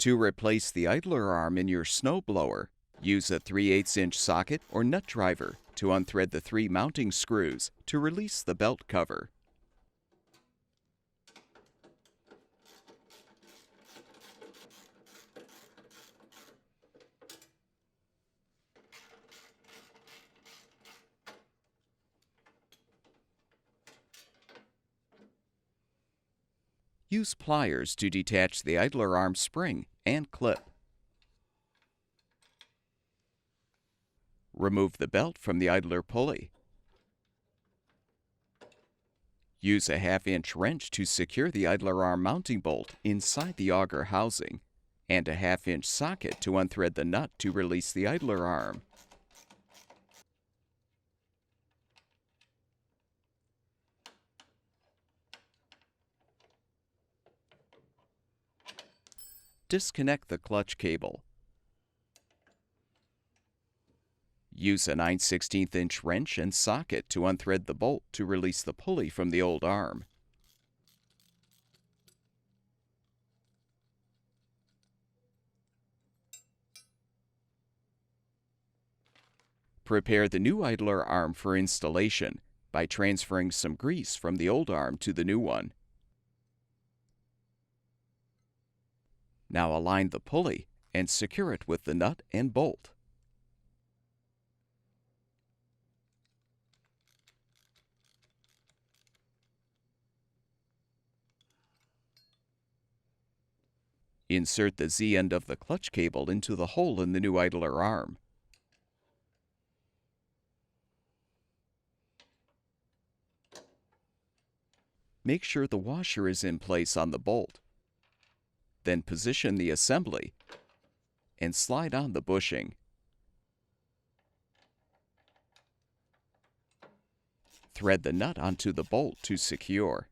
To replace the idler arm in your snowblower, use a 3/8-inch socket or nut driver to unthread the 3 mounting screws to release the belt cover. Use pliers to detach the idler arm spring and clip. Remove the belt from the idler pulley. Use a 1/2-inch wrench to secure the idler arm mounting bolt inside the auger housing, and a 1/2-inch socket to unthread the nut to release the idler arm. Disconnect the clutch cable. Use a 9/16-inch wrench and socket to unthread the bolt to release the pulley from the old arm. Prepare the new idler arm for installation by transferring some grease from the old arm to the new one. Now align the pulley and secure it with the nut and bolt. Insert the Z-end of the clutch cable into the hole in the new idler arm. Make sure the washer is in place on the bolt. Then position the assembly and slide on the bushing. Thread the nut onto the bolt to secure.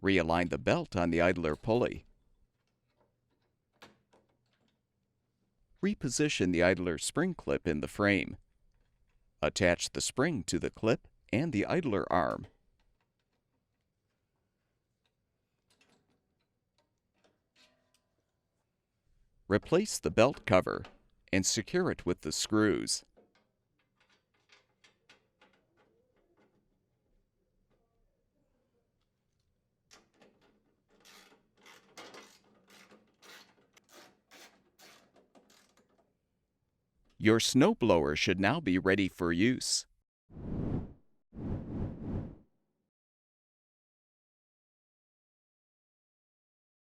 Realign the belt on the idler pulley. Reposition the idler spring clip in the frame. Attach the spring to the clip and the idler arm. Replace the belt cover and secure it with the screws. Your snowblower should now be ready for use.